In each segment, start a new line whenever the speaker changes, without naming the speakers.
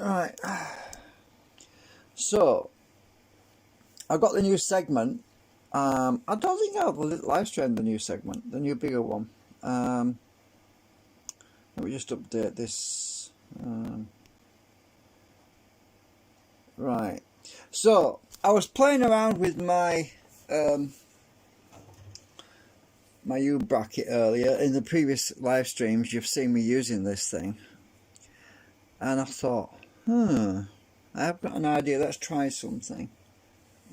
Right. So I got the new segment. I don't think I'll live stream the new segment, the new bigger one. Let me just update this. Right. So I was playing around with my my U bracket earlier. In the previous live streams, you've seen me using this thing, and I thought, I've got an idea. Let's try something.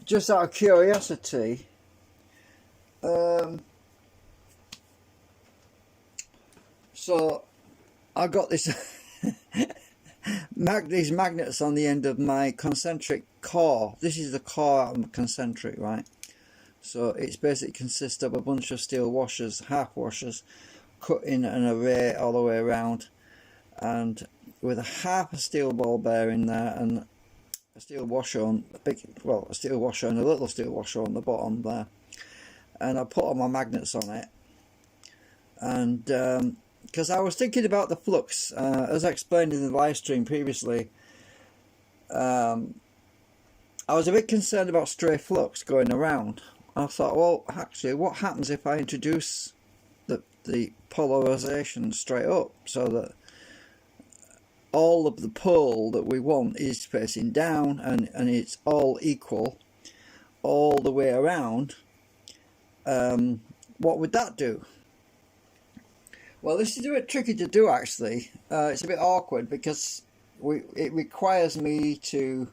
Just out of curiosity, so I got this these magnets on the end of my concentric core. This is the core of the concentric, right? So it's basically consists of a bunch of steel washers, half washers, cut in an array all the way around, and with a half a steel ball bearing there and a steel washer on a steel washer and a little steel washer on the bottom there, and I put all my magnets on it. And because I was thinking about the flux, as I explained in the live stream previously, I was a bit concerned about stray flux going around. I thought, well, actually, what happens if I introduce the polarization straight up, so that all of the pole that we want is facing down and it's all equal all the way around? What would that do? Well, this is a bit tricky to do, actually. It's a bit awkward because it requires me to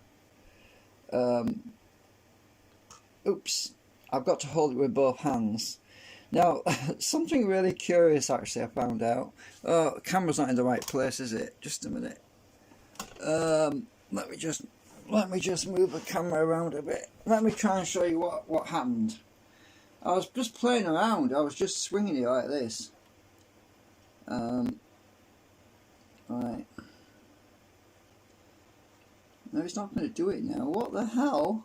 I've got to hold it with both hands. Now, something really curious, actually, I found out. Oh, camera's not in the right place, is it? Just a minute. Let me just move the camera around a bit. Let me try and show you what happened. I was just playing around. I was just swinging it like this. Right. No, it's not going to do it now. What the hell?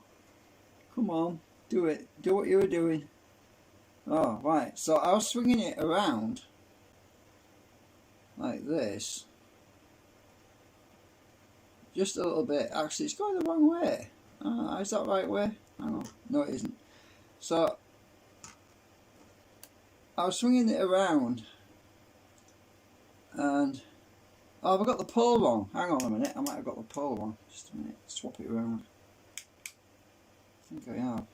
Come on, do it. Do what you were doing. Oh, right. So I was swinging it around like this. Just a little bit. Actually, it's going the wrong way. Is that the right way? Hang on. No, it isn't. So I was swinging it around, and oh, I've got the pole wrong. Hang on a minute. I might have got the pole wrong. Just a minute. Swap it around. I think I have.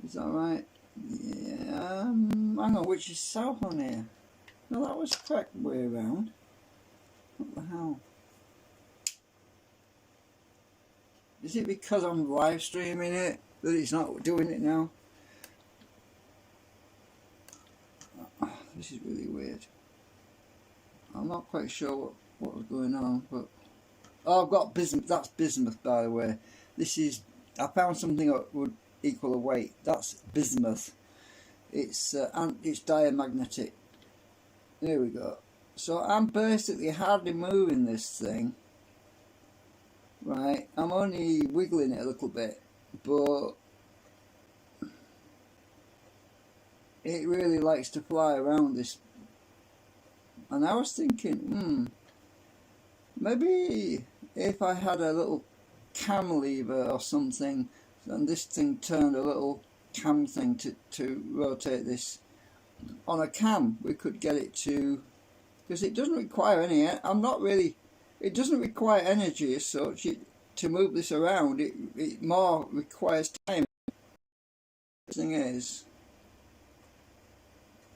Is that right? Yeah. Hang on. Which is south on here? No, that was the correct way around. What the hell? Is it because I'm live streaming it that it's not doing it now? This is really weird. I'm not quite sure what was going on, but oh, I've got bismuth. That's bismuth, by the way. This is, I found something that would equal a weight. That's bismuth. It's diamagnetic. There we go. So I'm basically hardly moving this thing. Right, I'm only wiggling it a little bit, but it really likes to fly around this. And I was thinking, maybe if I had a little cam lever or something, and this thing turned a little cam thing to rotate this on a cam, we could get it to, because it doesn't require any, it doesn't require energy as such. To move this around, it more requires time. The thing is,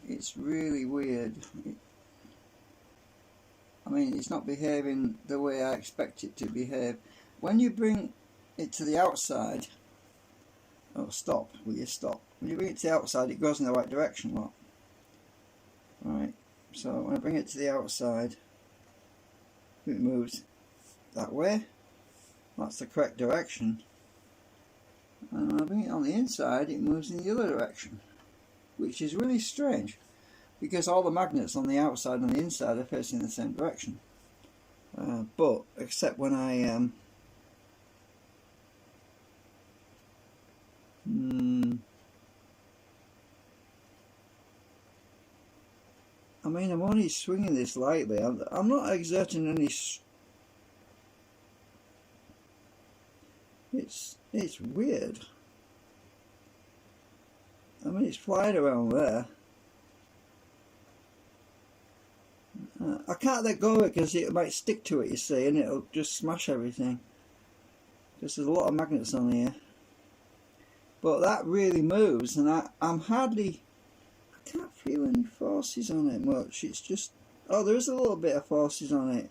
it's really weird. I mean, it's not behaving the way I expect it to behave. When you bring it to the outside, oh, stop, will you stop? When you bring it to the outside, it goes in the right direction, look. Right, so when I bring it to the outside, it moves that way. That's the correct direction. And when I bring it on the inside, it moves in the other direction, which is really strange, because all the magnets on the outside and the inside are facing the same direction. But except when I I mean, I'm only swinging this lightly. I'm not exerting any. It's weird. I mean, it's flying around there. I can't let go of it because it might stick to it, you see, and it'll just smash everything. Because there's a lot of magnets on here. But that really moves, and I'm hardly... I can't feel any forces on it much. It's just... Oh, there is a little bit of forces on it.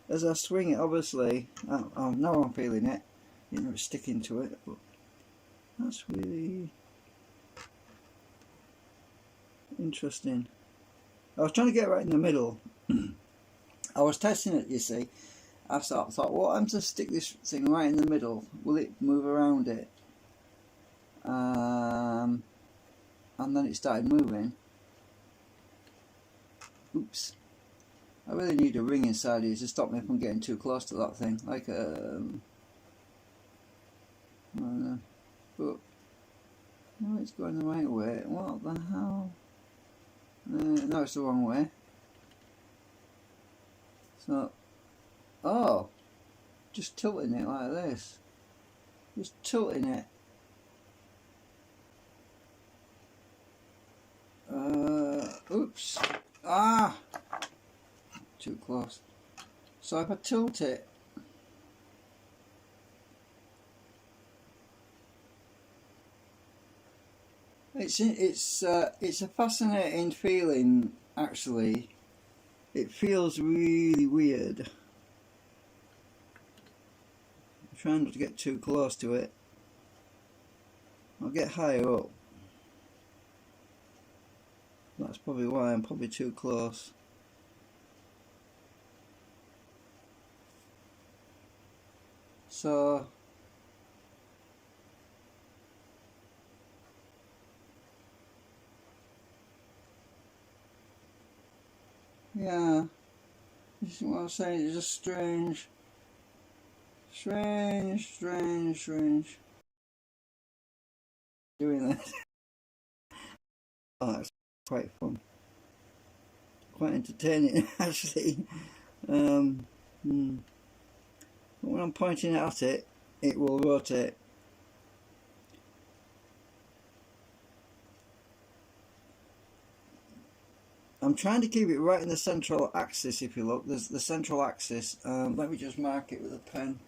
As I swing it, obviously. Now I'm feeling it. You know, it's sticking to it. But that's really... interesting. I was trying to get right in the middle. I was testing it, you see. I thought, well, I'm to stick this thing right in the middle. Will it move around it? And then it started moving. Oops. I really need a ring inside here to stop me from getting too close to that thing. Like I don't know. But no, it's going the right way. What the hell? No, it's the wrong way. So, oh, just tilting it like this. Just tilting it. Oops. Ah! Too close. So if I tilt it, it's a fascinating feeling, actually. It feels really weird. I'm trying not to get too close to it. I'll get higher up. That's probably why I'm probably too close. So yeah, this is what I'm saying. It's just strange doing this. Oh, that's quite fun, quite entertaining actually. When I'm pointing at it, it will rotate. I'm trying to keep it right in the central axis. If you look, there's the central axis. Let me just mark it with a pen.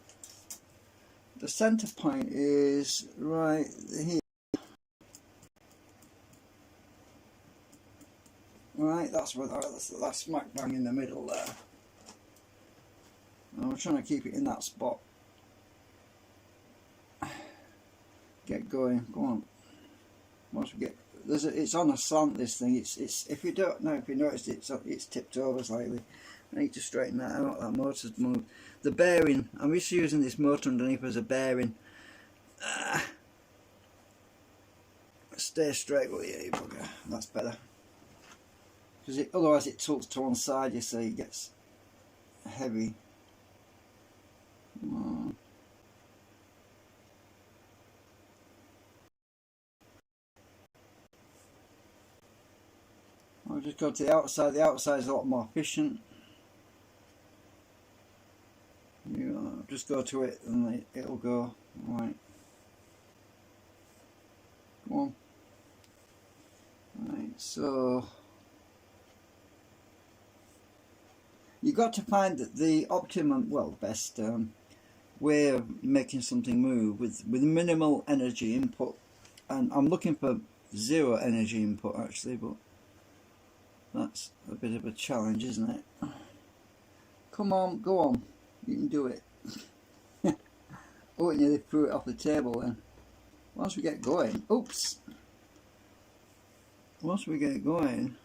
The center point is right here. Right, that's smack bang in the middle there. I'm trying to keep it in that spot. Get going, go on. Once we get, it's on a slant. This thing, it's. If you don't know, if you noticed, it's tipped over slightly. I need to straighten that out. That motor's moved. The bearing. I'm just using this motor underneath as a bearing. Stay straight with you, bugger. That's better. Because otherwise it tilts to one side. You see, it gets heavy. I'll just go to the outside. The outside is a lot more efficient. Just go to it and it'll go. Right. Come on. Right, so you've got to find the optimum, well, best way of making something move with minimal energy input. And I'm looking for zero energy input actually, but that's a bit of a challenge, isn't it? Come on, go on, you can do it. Oh, it nearly threw it off the table then. Once we get going, oops. Once we get going,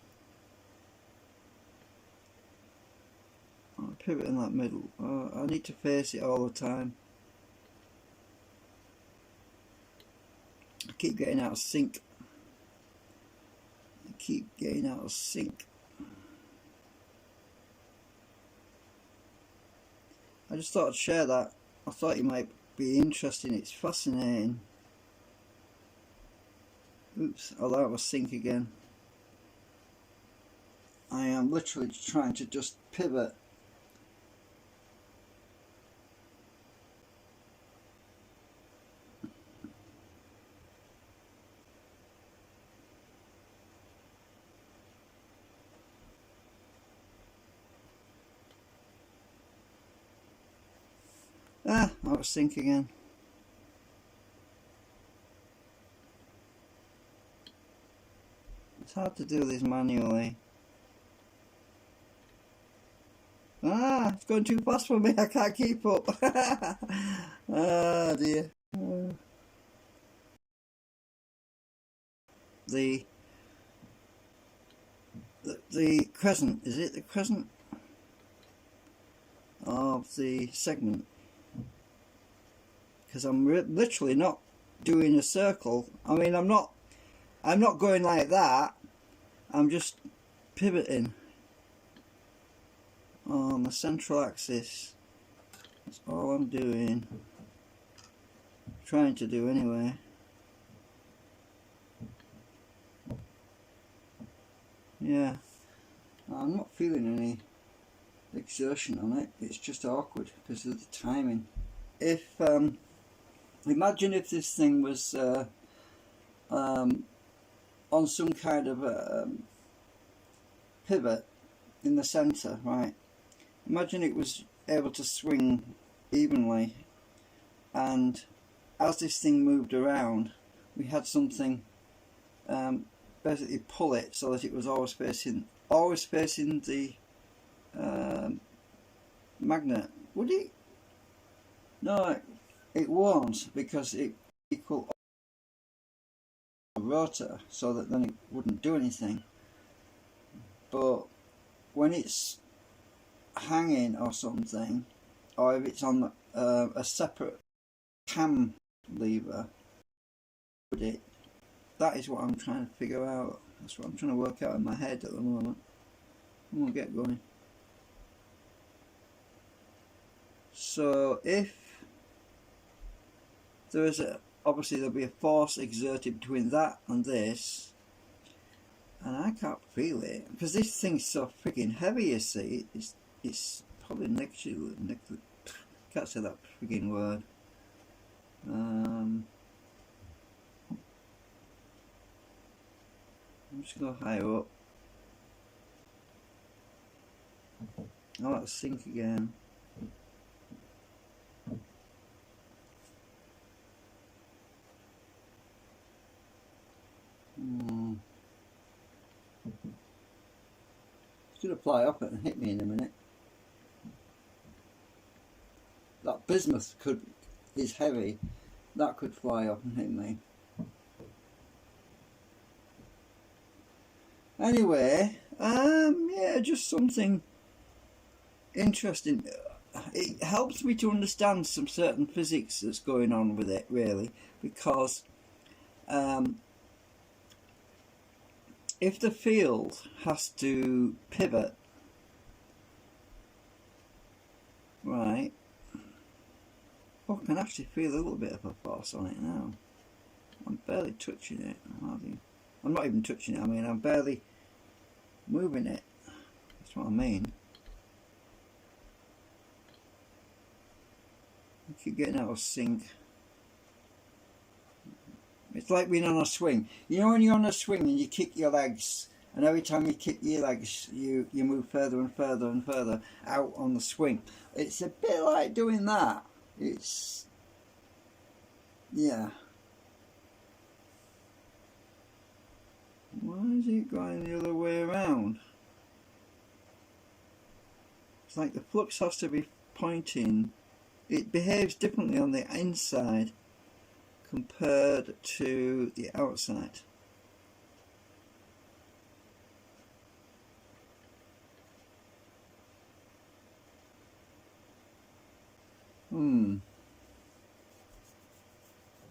I'll pivot in that middle. I need to face it all the time. I keep getting out of sync. I just thought I'd share that. I thought you might be interested. It's fascinating. Oops, I'll out of sync again. I am literally trying to just pivot. Ah, out of sync again. It's hard to do this manually. Ah, it's going too fast for me. I can't keep up. Ah, dear. The crescent, is it the crescent of the segment? Because I'm literally not doing a circle. I mean, I'm not going like that. I'm just pivoting on the central axis. That's all I'm doing. Trying to do anyway. Yeah, I'm not feeling any exertion on it. It's just awkward because of the timing. If imagine if this thing was on some kind of pivot in the center, right? Imagine it was able to swing evenly, and as this thing moved around, we had something basically pull it so that it was always facing the magnet. Would it? No, it won't, because it equal a rotor, so that then it wouldn't do anything. But when it's hanging or something, or if it's on a separate cam lever, would it? That is what I'm trying to figure out. That's what I'm trying to work out in my head at the moment. We'll get going. So if there is obviously there'll be a force exerted between that and this, and I can't feel it because this thing's so freaking heavy. You see, it's probably negative. Can't say that freaking word. I'm just going to go higher up. I'll have to sync again. It's going to fly up and hit me in a minute. That bismuth is heavy. That could fly up and hit me. Anyway, yeah, just something interesting. It helps me to understand some certain physics that's going on with it, really, because if the field has to pivot, right, I can actually feel a little bit of a force on it now. I'm barely touching it. I'm not even touching it, I mean I'm barely moving it. That's what I mean. I keep getting out of sync. It's like being on a swing. You know when you're on a swing and you kick your legs, and every time you kick your legs you move further and further and further out on the swing. It's a bit like doing that. It's, yeah. Why is it going the other way around? It's like the flux has to be pointing. It behaves differently on the inside compared to the outside.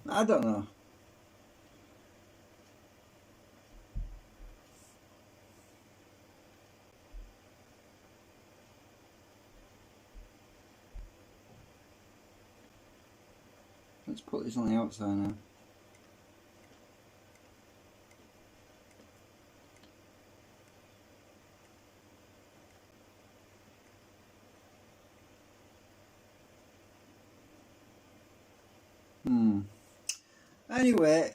I don't know. Let's put this on the outside now. Anyway,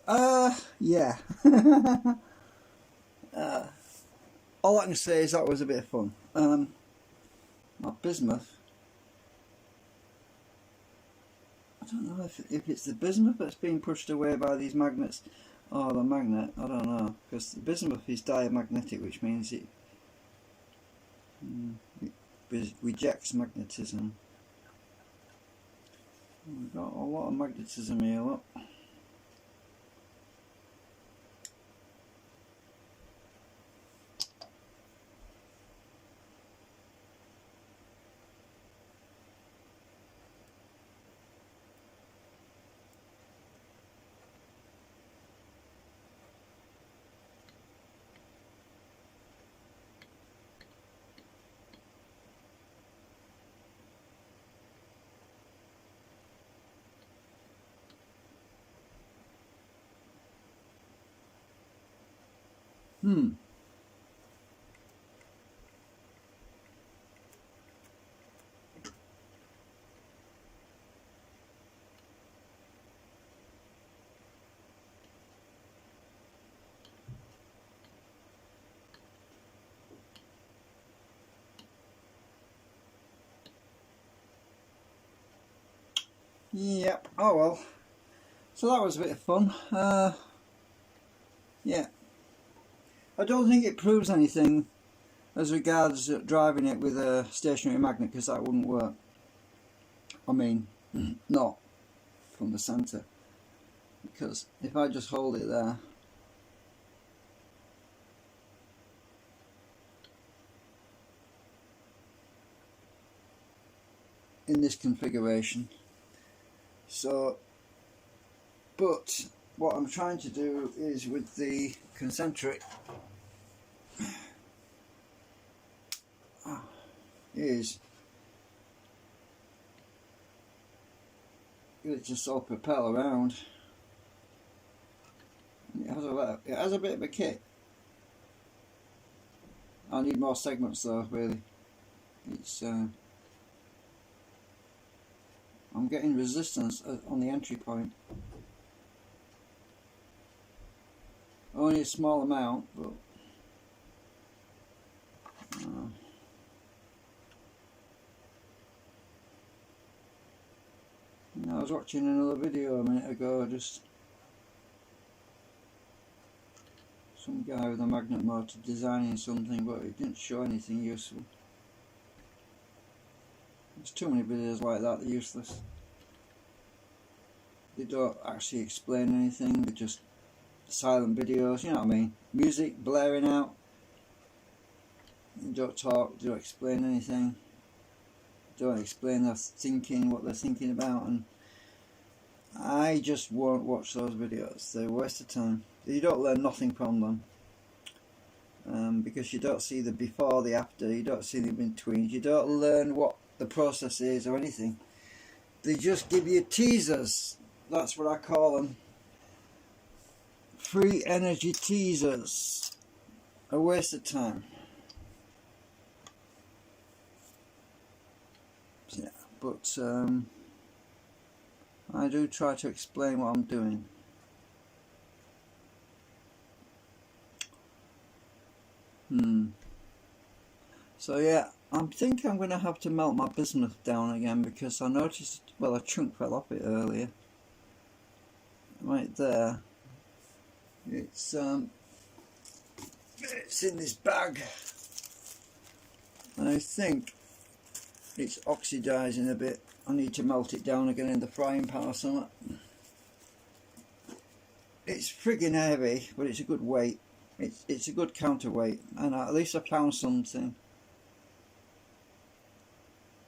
yeah. All I can say is that was a bit of fun. My bismuth. I don't know if it's the bismuth that's being pushed away by these magnets or the magnet. I don't know, because the bismuth is diamagnetic, which means it rejects magnetism. We've got a lot of magnetism here, look. Yep, oh well. So that was a bit of fun. Yeah. I don't think it proves anything as regards driving it with a stationary magnet, because that wouldn't work. I mean, not from the centre. Because if I just hold it there, in this configuration. So, but what I'm trying to do is with the concentric is it just all propel around. It has a bit of a kick. I need more segments though, really. It's I'm getting resistance on the entry point. Only a small amount, but I was watching another video a minute ago, just some guy with a magnet motor designing something, but it didn't show anything useful. There's too many videos like that, they're useless. They don't actually explain anything, they're just silent videos, you know what I mean? Music blaring out. They don't talk, they don't explain anything. They don't explain their thinking, what they're thinking about, and I just won't watch those videos. They're a waste of time. You don't learn nothing from them. Because you don't see the before, the after, you don't see the in-between, you don't learn what the process is or anything. They just give you teasers. That's what I call them. Free energy teasers. A waste of time. Yeah, but I do try to explain what I'm doing. So yeah, I think I'm going to have to melt my bismuth down again, because I noticed, well, a chunk fell off it earlier. Right there. It's in this bag. I think it's oxidizing a bit. I need to melt it down again in the frying pan or something. It's friggin' heavy, but it's a good weight. It's a good counterweight, and at least I found something.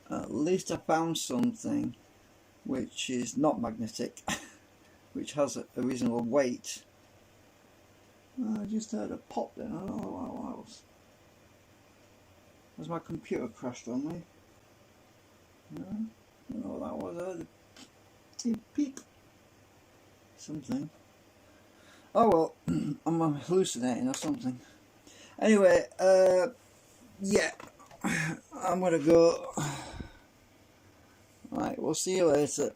At least I found something which is not magnetic, which has a reasonable weight. I just heard a pop then, I don't know what else. Has my computer crashed on me? No? I don't know what that was. I heard a peep. Something. Oh well, I'm hallucinating or something. Anyway, yeah, I'm gonna go. Right, we'll see you later.